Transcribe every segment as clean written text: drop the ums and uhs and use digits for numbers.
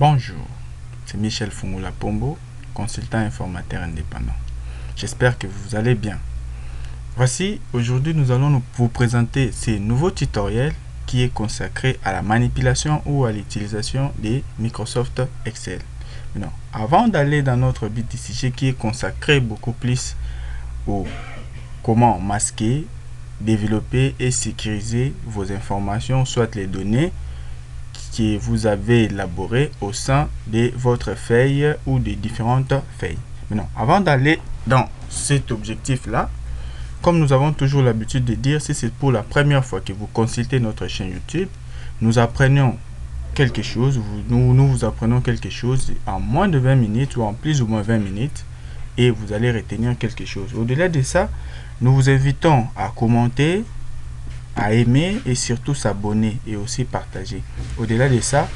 Bonjour, c'est Michel Fungula Pombo, consultant informateur indépendant. J'espère que vous allez bien. Voici, aujourd'hui nous allons vous présenter ce nouveau tutoriel qui est consacré à la manipulation ou à l'utilisation de Microsoft Excel. Maintenant, avant d'aller dans notre bit du sujet qui est consacré beaucoup plus au comment masquer, développer et sécuriser vos informations, soit les données que vous avez élaboré au sein de votre feuille ou des différentes feuilles. Maintenant, avant d'aller dans cet objectif-là, comme nous avons toujours l'habitude de dire, si c'est pour la première fois que vous consultez notre chaîne YouTube, nous apprenons quelque chose, nous vous apprenons quelque chose en moins de 20 minutes ou en plus ou moins 20 minutes et vous allez retenir quelque chose. Au-delà de ça, nous vous invitons à commenter, à aimer et surtout s'abonner et aussi partager. Au-delà de ça,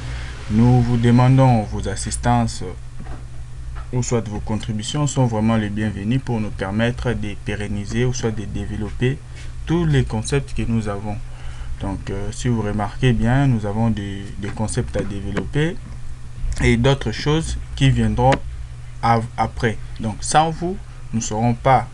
nous vous demandons vos assistances ou soit vos contributions sont vraiment les bienvenues pour nous permettre de pérenniser ou soit de développer tous les concepts que nous avons. Donc si vous remarquez bien, nous avons des concepts à développer et d'autres choses qui viendront après. Donc sans vous, nous ne serons pas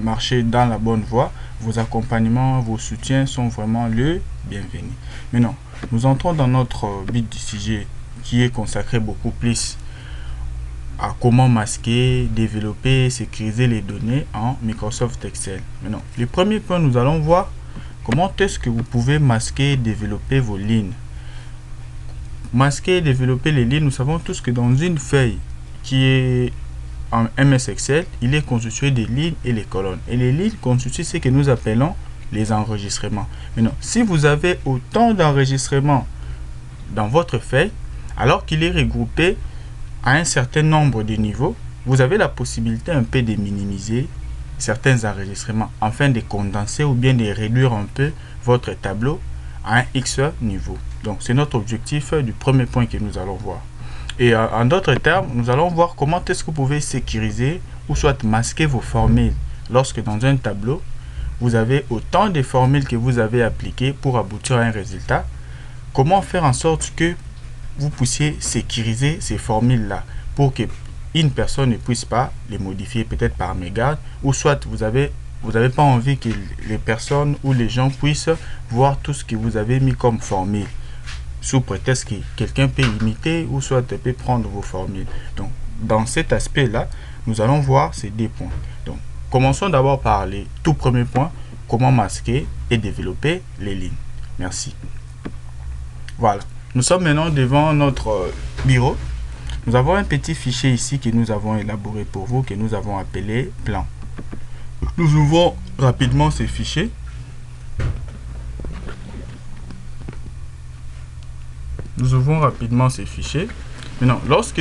marcher dans la bonne voie. Vos accompagnements, vos soutiens sont vraiment le bienvenu. Maintenant, nous entrons dans notre bit du sujet qui est consacré beaucoup plus à comment masquer, développer, sécuriser les données en Microsoft Excel. Maintenant, le premier point, nous allons voir comment est-ce que vous pouvez masquer, développer vos lignes. Masquer et développer les lignes, nous savons tous que dans une feuille qui est en MS Excel, il est constitué des lignes et les colonnes. Et les lignes constituent ce que nous appelons les enregistrements. Maintenant, si vous avez autant d'enregistrements dans votre feuille, alors qu'il est regroupé à un certain nombre de niveaux, vous avez la possibilité un peu de minimiser certains enregistrements afin de condenser ou bien de réduire un peu votre tableau à un X niveau. Donc, c'est notre objectif du premier point que nous allons voir. Et en d'autres termes, nous allons voir comment est-ce que vous pouvez sécuriser ou soit masquer vos formules lorsque dans un tableau, vous avez autant de formules que vous avez appliquées pour aboutir à un résultat. Comment faire en sorte que vous puissiez sécuriser ces formules-là pour que une personne ne puisse pas les modifier peut-être par mégarde ou soit vous avez pas envie que les personnes ou les gens puissent voir tout ce que vous avez mis comme formule, sous prétexte que quelqu'un peut imiter ou soit peut prendre vos formules. Donc, dans cet aspect-là, nous allons voir ces deux points. Donc, commençons d'abord par les tout premiers points, comment masquer et développer les lignes. Merci. Voilà. Nous sommes maintenant devant notre bureau. Nous avons un petit fichier ici que nous avons élaboré pour vous, que nous avons appelé plan. Nous ouvrons rapidement ce fichier. Nous ouvrons rapidement ces fichiers. Maintenant, lorsque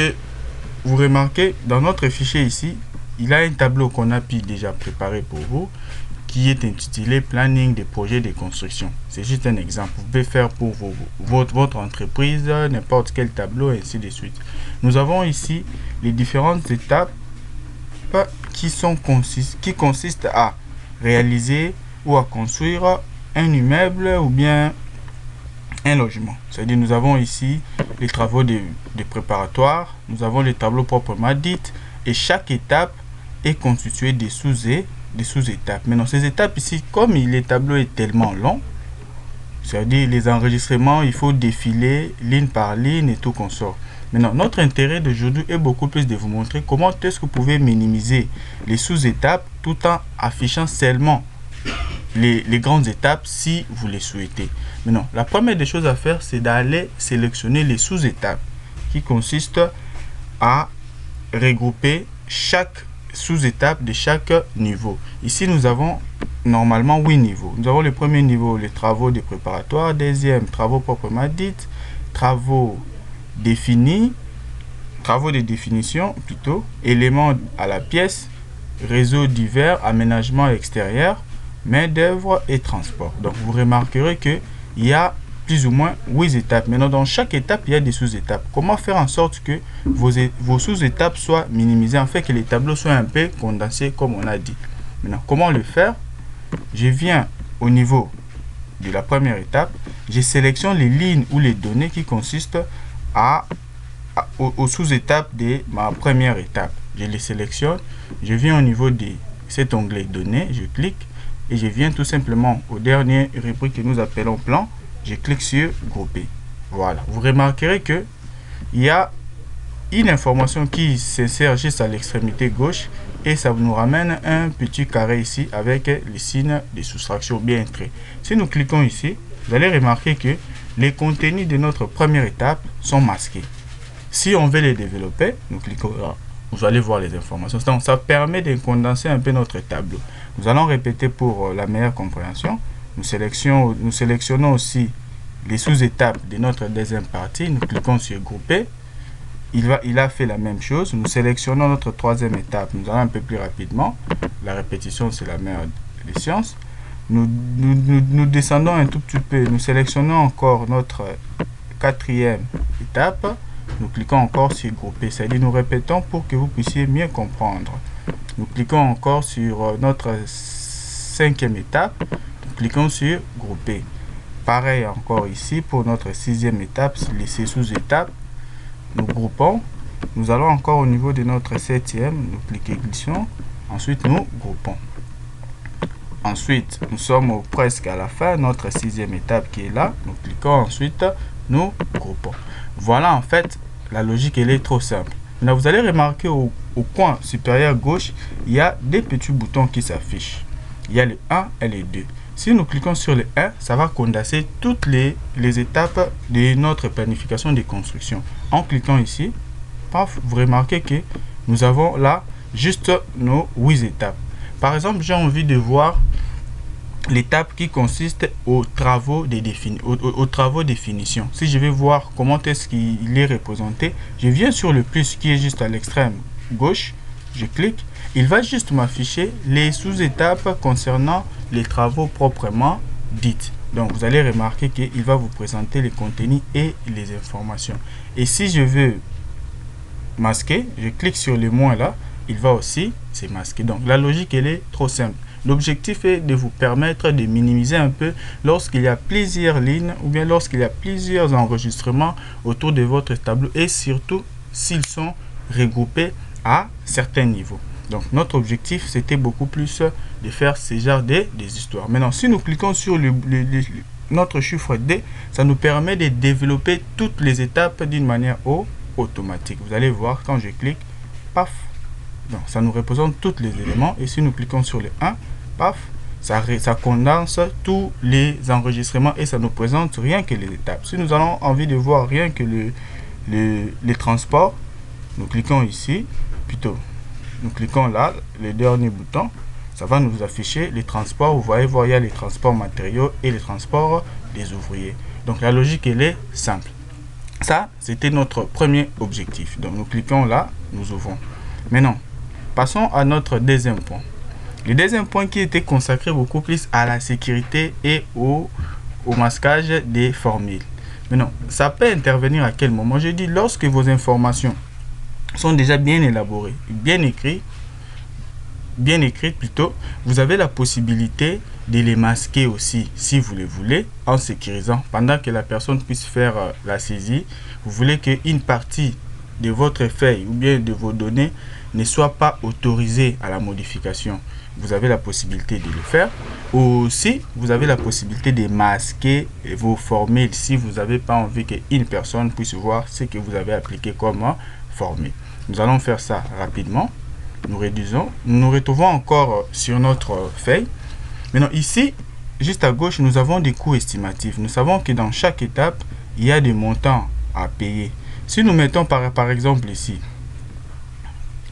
vous remarquez dans notre fichier ici, il y a un tableau qu'on a pu déjà préparer pour vous qui est intitulé planning des projets de construction. C'est juste un exemple. Vous pouvez faire pour votre entreprise n'importe quel tableau et ainsi de suite. Nous avons ici les différentes étapes qui consistent à réaliser ou à construire un immeuble ou bien un logement. C'est-à-dire nous avons ici les travaux de préparatoire, nous avons les tableaux proprement dits et chaque étape est constituée des sous-étapes. Maintenant ces étapes ici, comme le tableau est tellement long, c'est-à-dire les enregistrements, il faut défiler ligne par ligne et tout consort. Maintenant notre intérêt d'aujourd'hui est beaucoup plus de vous montrer comment est-ce que vous pouvez minimiser les sous-étapes tout en affichant seulement les grandes étapes si vous les souhaitez. Maintenant, la première des choses à faire, c'est d'aller sélectionner les sous-étapes qui consistent à regrouper chaque sous-étape de chaque niveau. Ici, nous avons normalement 8 niveaux. Nous avons le premier niveau, les travaux de préparatoire, deuxième, travaux proprement dits, travaux définis, travaux de définition plutôt, éléments à la pièce, réseaux divers, aménagement extérieur, main d'œuvre et transport. Donc vous remarquerez que il y a plus ou moins 8 étapes. Maintenant dans chaque étape il y a des sous-étapes. Comment faire en sorte que vos sous-étapes soient minimisées, en fait que les tableaux soient un peu condensés comme on a dit. Maintenant comment le faire? Je viens au niveau de la première étape, je sélectionne les lignes ou les données qui consistent aux sous-étapes de ma première étape. Je les sélectionne, je viens au niveau de cet onglet données, je clique et je viens tout simplement au dernier rubrique que nous appelons plan, je clique sur grouper. Voilà, vous remarquerez que il y a une information qui s'insère juste à l'extrémité gauche et ça nous ramène un petit carré ici avec les signes de soustraction bien trait. Si nous cliquons ici, vous allez remarquer que les contenus de notre première étape sont masqués. Si on veut les développer, nous cliquons là, vous allez voir les informations. Donc ça permet de condenser un peu notre tableau. Nous allons répéter pour la meilleure compréhension. Nous sélectionnons aussi les sous-étapes de notre deuxième partie. Nous cliquons sur grouper. Il a fait la même chose. Nous sélectionnons notre troisième étape. Nous allons un peu plus rapidement. La répétition, c'est la mère des sciences. Nous descendons un tout petit peu. Nous sélectionnons encore notre quatrième étape. Nous cliquons encore sur grouper, c'est-à-dire nous répétons pour que vous puissiez mieux comprendre. Nous cliquons encore sur notre cinquième étape, nous cliquons sur grouper. Pareil encore ici pour notre sixième étape, ces sous-étapes, nous groupons. Nous allons encore au niveau de notre septième, nous cliquons glissons, ensuite nous groupons. Ensuite, nous sommes presque à la fin, notre sixième étape qui est là, nous cliquons ensuite, nous groupons. Voilà, en fait, la logique, elle est trop simple. Maintenant, vous allez remarquer au coin supérieur gauche, il y a des petits boutons qui s'affichent. Il y a le 1 et le 2. Si nous cliquons sur le 1, ça va condenser toutes les étapes de notre planification de construction. En cliquant ici, paf, vous remarquez que nous avons là juste nos 8 étapes. Par exemple, j'ai envie de voir l'étape qui consiste aux travaux de définition. Si je vais voir comment est-ce qu'il est représenté, je viens sur le plus qui est juste à l'extrême gauche, je clique, il va juste m'afficher les sous-étapes concernant les travaux proprement dites. Donc vous allez remarquer qu'il va vous présenter les contenus et les informations. Et si je veux masquer, je clique sur le moins là, il va aussi se masquer. Donc la logique, elle est trop simple. L'objectif est de vous permettre de minimiser un peu lorsqu'il y a plusieurs lignes ou bien lorsqu'il y a plusieurs enregistrements autour de votre tableau et surtout s'ils sont regroupés à certains niveaux. Donc notre objectif, c'était beaucoup plus de faire ce genre des histoires. Maintenant, si nous cliquons sur notre chiffre D, ça nous permet de développer toutes les étapes d'une manière automatique. Vous allez voir, quand je clique, paf, donc ça nous représente tous les éléments. Et si nous cliquons sur le 1, paf, ça condense tous les enregistrements et ça nous présente rien que les étapes. Si nous avons envie de voir rien que les transports, nous cliquons ici, plutôt, nous cliquons là, le dernier bouton, ça va nous afficher les transports. Vous voyez, il y a les transports matériaux et les transports des ouvriers. Donc la logique, elle est simple. Ça, c'était notre premier objectif. Donc nous cliquons là, nous ouvrons. Maintenant, passons à notre deuxième point. Le deuxième point qui était consacré beaucoup plus à la sécurité et au masquage des formules. Maintenant, ça peut intervenir à quel moment? Je dis lorsque vos informations sont déjà bien élaborées, bien écrites plutôt, vous avez la possibilité de les masquer aussi si vous le voulez en sécurisant. Pendant que la personne puisse faire la saisie, vous voulez qu'une partie de votre feuille ou bien de vos données ne soit pas autorisée à la modification. Vous avez la possibilité de le faire. Aussi, vous avez la possibilité de masquer vos formules si vous n'avez pas envie qu'une personne puisse voir ce que vous avez appliqué comme formule. Nous allons faire ça rapidement. Nous réduisons. Nous nous retrouvons encore sur notre feuille. Maintenant, ici, juste à gauche, nous avons des coûts estimatifs. Nous savons que dans chaque étape, il y a des montants à payer. Si nous mettons par exemple ici,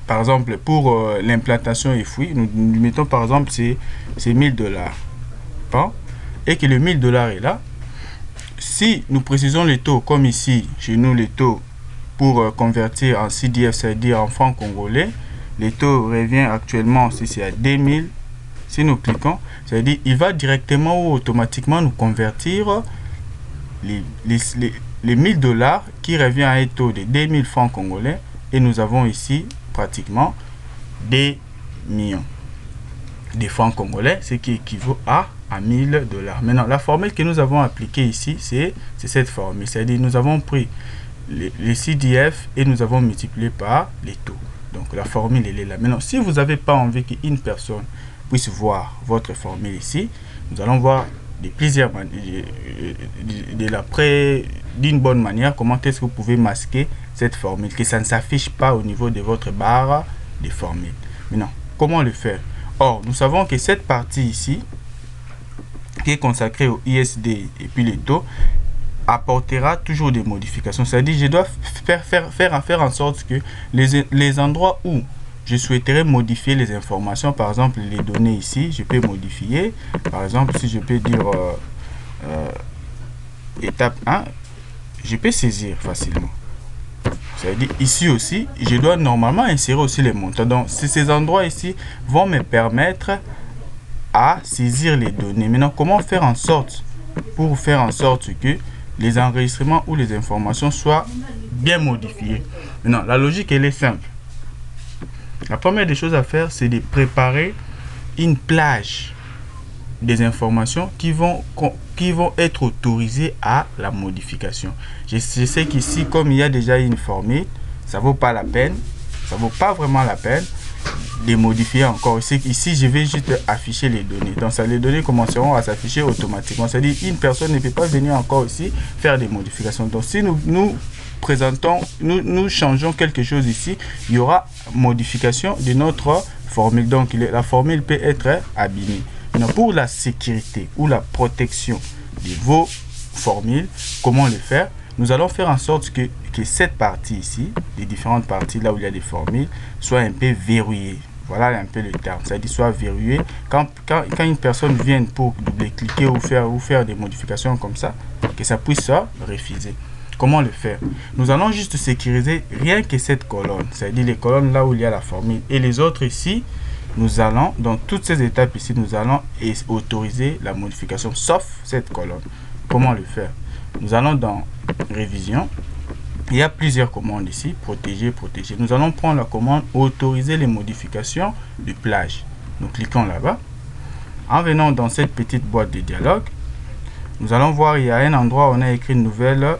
par exemple pour l'implantation et fouilles, nous mettons par exemple c'est $1000. Bon, et que le $1000 est là. Si nous précisons les taux, comme ici, chez nous, les taux pour convertir en CDF, c'est-à-dire en francs congolais, les taux revient actuellement, si c'est à 2000, si nous cliquons, c'est-à-dire il va directement ou automatiquement nous convertir les $1000 qui revient à un taux de 2000 francs congolais et nous avons ici pratiquement des millions de francs congolais, ce qui équivaut à $1000. Maintenant, la formule que nous avons appliquée ici, c'est cette formule, c'est-à-dire nous avons pris les CDF et nous avons multiplié par les taux. Donc la formule elle est là. Maintenant, si vous n'avez pas envie qu'une personne puisse voir votre formule ici, nous allons voir plusieurs manières, d'une bonne manière, comment est-ce que vous pouvez masquer cette formule, que ça ne s'affiche pas au niveau de votre barre de formule. Maintenant, comment le faire? Or, nous savons que cette partie ici, qui est consacrée au ISD et puis les taux, apportera toujours des modifications. C'est-à-dire, je dois faire en sorte que les endroits où je souhaiterais modifier les informations, par exemple les données ici, je peux modifier. Par exemple, si je peux dire étape 1, je peux saisir facilement. C'est-à-dire ici aussi, je dois normalement insérer aussi les montants. Donc, ces endroits ici vont me permettre à saisir les données. Maintenant, comment faire en sorte que les enregistrements ou les informations soient bien modifiés? Maintenant, la logique, elle est simple. La première des choses à faire, c'est de préparer une plage des informations qui vont être autorisées à la modification. Je sais qu'ici, comme il y a déjà une formule, ça vaut pas la peine, ça vaut pas vraiment la peine de modifier encore. Ici, je vais juste afficher les données. Donc, ça, les données commenceront à s'afficher automatiquement. C'est-à-dire, une personne ne peut pas venir encore ici faire des modifications. Donc, si nous changeons quelque chose ici, il y aura modification de notre formule. Donc, la formule peut être abîmée. Maintenant, pour la sécurité ou la protection de vos formules, comment le faire? Nous allons faire en sorte que cette partie ici, les différentes parties là où il y a des formules, soit un peu verrouillée. Voilà un peu le terme, c'est-à-dire soit verrouillé. Quand une personne vient pour double-cliquer ou faire des modifications comme ça, que ça puisse refuser. Comment le faire? Nous allons juste sécuriser rien que cette colonne, c'est-à-dire les colonnes là où il y a la formule. Et les autres ici, nous allons, dans toutes ces étapes ici, nous allons autoriser la modification, sauf cette colonne. Comment le faire? Nous allons dans révision. Il y a plusieurs commandes ici, protéger, protéger. Nous allons prendre la commande autoriser les modifications de plage. Nous cliquons là-bas. En venant dans cette petite boîte de dialogue, nous allons voir, il y a un endroit où on a écrit une nouvelle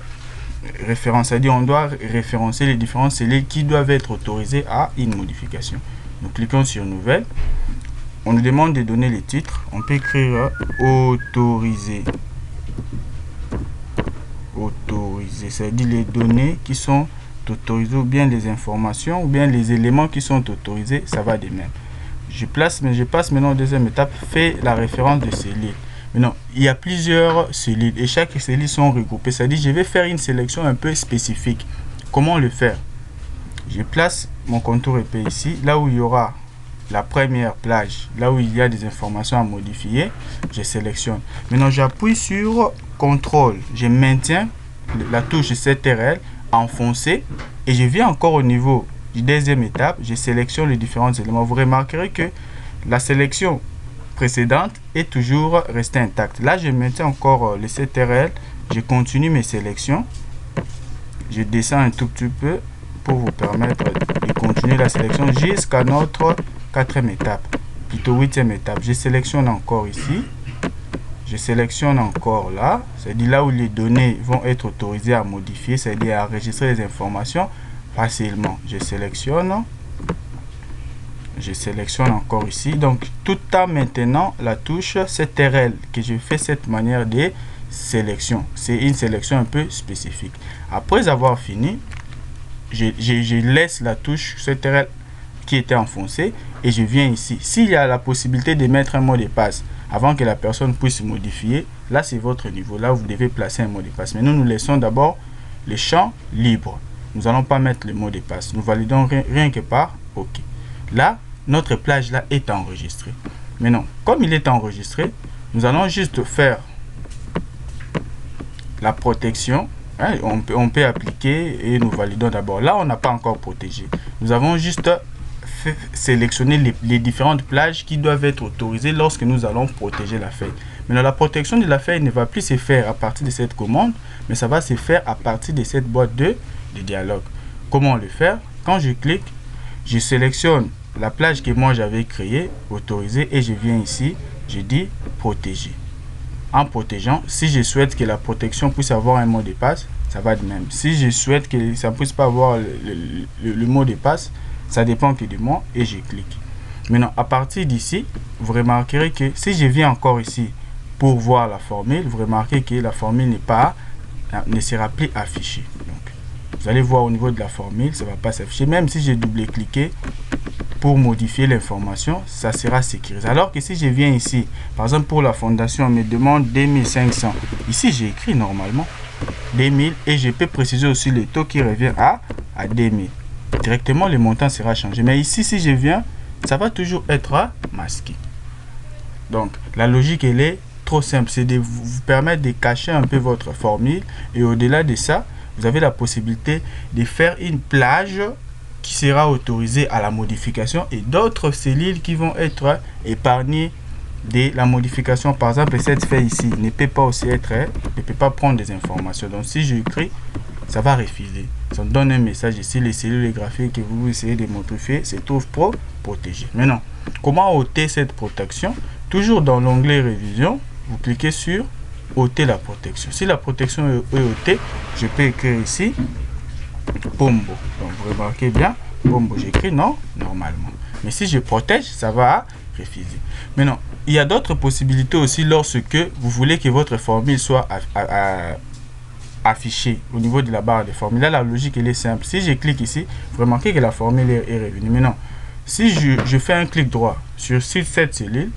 référence. C'est-à-dire, on doit référencer les différentes cellules qui doivent être autorisées à une modification. Nous cliquons sur nouvelle. On nous demande de donner les titres. On peut écrire autoriser. Autoriser, c'est-à-dire les données qui sont autorisées ou bien les informations ou bien les éléments qui sont autorisés, ça va de même. Je passe maintenant en deuxième étape, fait la référence de cellules. Maintenant, il y a plusieurs cellules et chaque cellule sont regroupées, c'est-à-dire je vais faire une sélection un peu spécifique. Comment le faire? Je place mon contour épais ici, là où il y aura la première plage, là où il y a des informations à modifier, je sélectionne. Maintenant, j'appuie sur CTRL, je maintiens la touche CTRL enfoncée et je viens encore au niveau du deuxième étape, je sélectionne les différents éléments. Vous remarquerez que la sélection précédente est toujours restée intacte. Là, je maintiens encore le CTRL, je continue mes sélections, je descends un tout petit peu pour vous permettre de continuer la sélection jusqu'à notre quatrième étape, plutôt huitième étape. Je sélectionne encore ici, je sélectionne encore là, c'est-à-dire là où les données vont être autorisées à modifier, c'est-à-dire à enregistrer les informations facilement. Je sélectionne encore ici, donc tout en maintenant la touche CTRL que je fais cette manière de sélection. C'est une sélection un peu spécifique. Après avoir fini, je laisse la touche CTRL qui était enfoncée et je viens ici. S'il y a la possibilité de mettre un mot de passe avant que la personne puisse modifier, là c'est votre niveau, là vous devez placer un mot de passe. Mais nous laissons d'abord le champ libre. Nous n'allons pas mettre le mot de passe. Nous validons rien que par OK. Là, notre plage là est enregistrée. Maintenant, comme il est enregistré, nous allons juste faire la protection. Hein, on peut appliquer et nous validons d'abord. Là, on n'a pas encore protégé. Nous avons juste sélectionner les différentes plages qui doivent être autorisées lorsque nous allons protéger la feuille. Maintenant, la protection de la feuille ne va plus se faire à partir de cette commande, mais ça va se faire à partir de cette boîte de dialogue. Comment le faire? Quand je clique, je sélectionne la plage que moi j'avais créée, autorisée, et je viens ici, je dis protéger. En protégeant, si je souhaite que la protection puisse avoir un mot de passe, ça va de même. Si je souhaite que ça ne puisse pas avoir le mot de passe, ça dépend que de moi et je clique. Maintenant, à partir d'ici, vous remarquerez que si je viens encore ici pour voir la formule, vous remarquez que la formule ne sera plus affichée. Donc, vous allez voir au niveau de la formule, ça ne va pas s'afficher. Même si j'ai double-cliqué pour modifier l'information, ça sera sécurisé. Alors que si je viens ici, par exemple pour la fondation, on me demande 2500. Ici, j'ai écrit normalement 2000 et je peux préciser aussi le taux qui revient à 2000. Directement, le montant sera changé. Mais ici, si je viens, ça va toujours être masqué. Donc, la logique, elle est trop simple. C'est de vous permettre de cacher un peu votre formule. Et au-delà de ça, vous avez la possibilité de faire une plage qui sera autorisée à la modification et d'autres cellules qui vont être épargnées de la modification. Par exemple, cette feuille ici ne peut pas aussi être, ne peut pas prendre des informations. Donc, si je écris, ça va refuser. Ça donne un message ici, les cellules graphiques que vous essayez de modifier se trouvent protégées. Maintenant, comment ôter cette protection? Toujours dans l'onglet révision, vous cliquez sur ôter la protection. Si la protection est ôtée, je peux écrire ici Pombo. Donc vous remarquez bien, Pombo, j'écris non normalement. Mais si je protège, ça va refuser. Maintenant, il y a d'autres possibilités aussi lorsque vous voulez que votre formule soit affichée au niveau de la barre de formule. Là, la logique elle est simple. Si je clique ici, vous remarquez que la formule est revenue. Maintenant, si je fais un clic droit sur cette cellule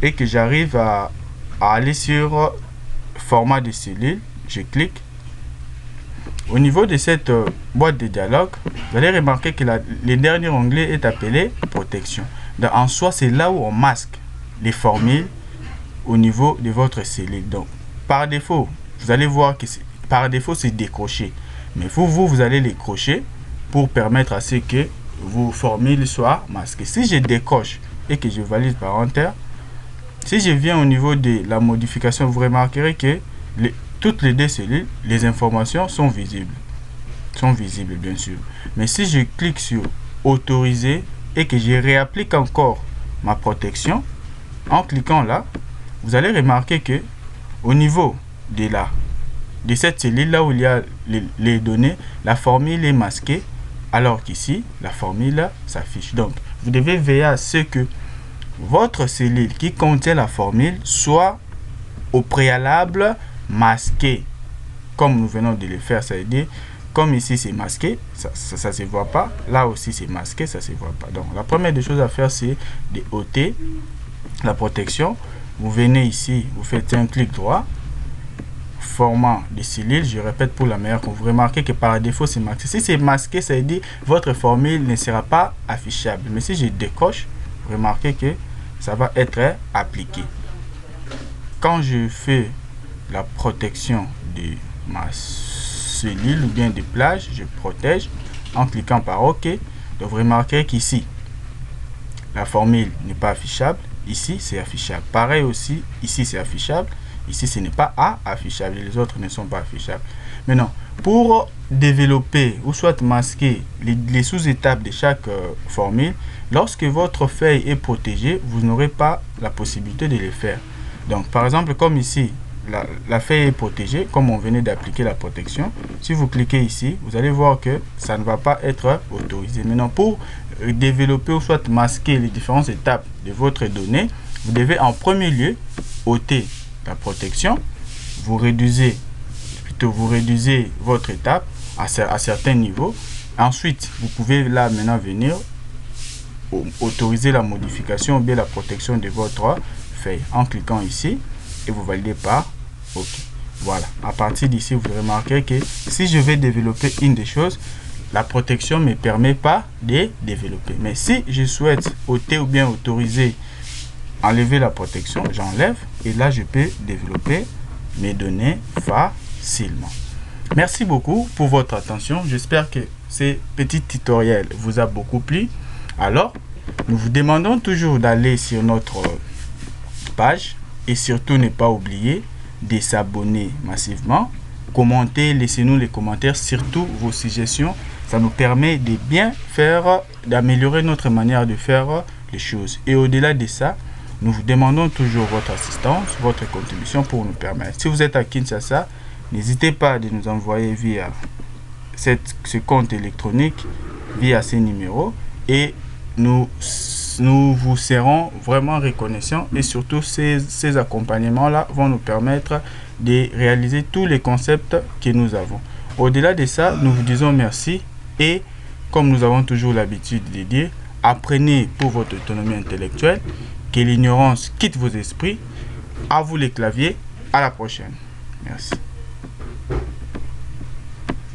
et que j'arrive à aller sur format de cellule, je clique. Au niveau de cette boîte de dialogue, vous allez remarquer que le dernier onglet est appelé protection. Donc, en soi, c'est là où on masque les formules au niveau de votre cellule. Donc, par défaut, vous allez voir que par défaut, c'est décroché. Mais vous allez les crocher pour permettre à ce que vos formules soient masquées. Si je décoche et que je valide par Enter, si je viens au niveau de la modification, vous remarquerez que toutes les deux cellules, les informations sont visibles. Sont visibles, bien sûr. Mais si je clique sur autoriser et que je réapplique encore ma protection, en cliquant là, vous allez remarquer que au niveau de cette cellule, là où il y a les données, la formule est masquée, alors qu'ici, la formule s'affiche. Donc, vous devez veiller à ce que votre cellule qui contient la formule soit au préalable masqué comme nous venons de le faire. Ça veut dire comme ici c'est masqué, ça se voit pas, là aussi c'est masqué, ça se voit pas. Donc la première des choses à faire, c'est de ôter la protection. Vous venez ici, vous faites un clic droit, format de cellule, je répète pour la meilleure, vous remarquez que par défaut c'est masqué. Si c'est masqué, ça veut dire votre formule ne sera pas affichable. Mais si je décoche, vous remarquez que ça va être appliqué. Quand je fais la protection de ma cellule ou bien de plage, je protège en cliquant par OK. Donc vous remarquerez qu'ici la formule n'est pas affichable, ici c'est affichable. Pareil aussi, ici c'est affichable, ici ce n'est pas affichable, les autres ne sont pas affichables. Maintenant, pour développer ou soit masquer les sous-étapes de chaque formule, lorsque votre feuille est protégée, vous n'aurez pas la possibilité de le faire. Donc par exemple, comme ici, la feuille est protégée, comme on venait d'appliquer la protection. Si vous cliquez ici, vous allez voir que ça ne va pas être autorisé. Maintenant, pour développer ou soit masquer les différentes étapes de votre donnée, vous devez en premier lieu ôter la protection. Vous réduisez votre étape à certains niveaux. Ensuite, vous pouvez là maintenant venir autoriser la modification ou bien la protection de votre feuille en cliquant ici et vous validez par OK. Voilà, à partir d'ici, vous remarquez que si je vais développer une des choses, la protection ne me permet pas de développer. Mais si je souhaite ôter ou bien autoriser, enlever la protection, j'enlève et là je peux développer mes données facilement. Merci beaucoup pour votre attention. J'espère que ces petits tutoriels vous a beaucoup plu. Alors, nous vous demandons toujours d'aller sur notre page et surtout ne pas oublier de s'abonner massivement, commenter, laissez-nous les commentaires, surtout vos suggestions. Ça nous permet de bien faire, d'améliorer notre manière de faire les choses. Et au-delà de ça, nous vous demandons toujours votre assistance, votre contribution pour nous permettre. Si vous êtes à Kinshasa, N'hésitez pas de nous envoyer via ce compte électronique, via ces numéros, et nous vous serons vraiment reconnaissants, et surtout ces accompagnements-là vont nous permettre de réaliser tous les concepts que nous avons. Au-delà de ça, nous vous disons merci, et comme nous avons toujours l'habitude de dire, apprenez pour votre autonomie intellectuelle, que l'ignorance quitte vos esprits. À vous les claviers, à la prochaine. Merci.